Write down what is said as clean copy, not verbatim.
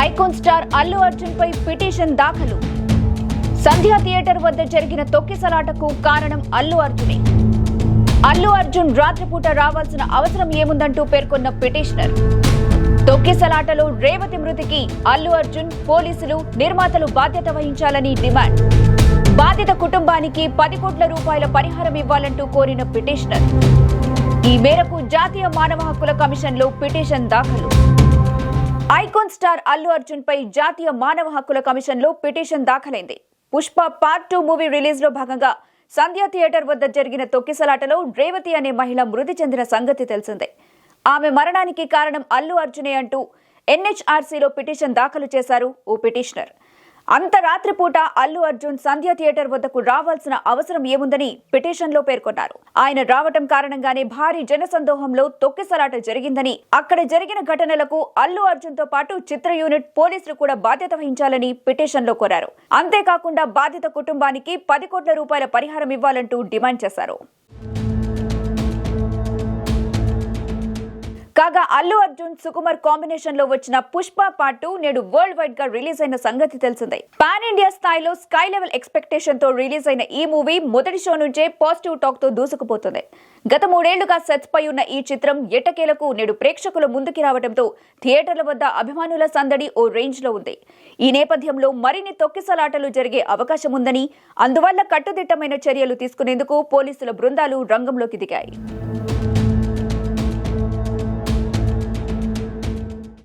Icon star Allu Arjun పై petition దాఖలు. సంధ్యా theatre వద్ద జరిగిన తొక్కిసలాటకు కారణం అల్లు అర్జునే. అల్లు అర్జున్ రాత్రిపూట రావాల్సిన అవసరం ఏముందంటూ పేర్కొన్న పిటిషనర్. తొక్కిసలాటలో రేవతి మృతికి అల్లు అర్జున్, పోలీసులు, నిర్మాతలు బాధ్యత వహించాలని డిమాండ్. బాధిత కుటుంబానికి 10 కోట్ల రూపాయల పరిహారం ఇవ్వాలంటూ కోరిన పిటిషనర్. ఈ మేరకు జాతీయ మానవ హక్కుల కమిషన్లో పిటిషన్ దాఖలు. ఐకాన్ స్టార్ అల్లు అర్జున్ పై జాతీయ మానవ హక్కుల కమిషన్లో పిటిషన్ దాఖలైంది. పుష్ప పార్ట్ 2 మూవీ రిలీజ్ లో భాగంగా సంధ్యా థియేటర్ వద్ద జరిగిన తొక్కిసలాటలో రేవతి అనే మహిళ మృతి చెందిన సంగతి తెలిసిందే. ఆమె మరణానికి కారణం అల్లు అర్జునే అంటూ ఎన్హెచ్ఆర్సీలో పిటిషన్ దాఖలు చేశారు ఓ పిటిషనర్. అంత రాత్రిపూట అల్లు అర్జున్ సంధ్యా థియేటర్ వద్దకు రావాల్సిన అవసరం ఏముందని పిటిషన్లో పేర్కొన్నారు. ఆయన రావటం కారణంగానే భారీ జనసందోహంలో తొక్కిసలాట జరిగిందని, అక్కడ జరిగిన ఘటనలకు అల్లు అర్జున్ తో పాటు చిత్ర యూనిట్, పోలీసులు కూడా బాధ్యత వహించాలని పిటిషన్లో కోరారు. అంతేకాకుండా బాధిత కుటుంబానికి 10 కోట్ల రూపాయల పరిహారం ఇవ్వాలంటూ డిమాండ్ చేశారు. కాగా అల్లు అర్జున్, సుకుమార్ కాంబినేషన్ లో వచ్చిన పుష్ప పార్ట్ 2 నేడు వరల్డ్ వైడ్ గా రిలీజ్ అయిన సంగతి తెలిసిందే. పాన్ ఇండియా స్థాయిలో స్కై లెవెల్ ఎక్స్పెక్టేషన్ తో రిలీజ్ అయిన ఈ మూవీ మొదటి షో నుంచే పాజిటివ్ టాక్ తో దూసుకుపోతుంది. గత 3 ఏళ్లుగా సెట్స్ పై ఉన్న ఈ చిత్రం ఎట్టకేలకు నేడు ప్రేక్షకుల ముందుకి రావడంతో థియేటర్ల వద్ద అభిమానుల సందడి ఓ రేంజ్ లో ఉంది. ఈ నేపథ్యంలో మరిన్ని తొక్కిసలాటలు జరిగే అవకాశం ఉందని, అందువల్ల కట్టుదిట్టమైన చర్యలు తీసుకునేందుకు పోలీసుల బృందాలు రంగంలోకి దిగాయి.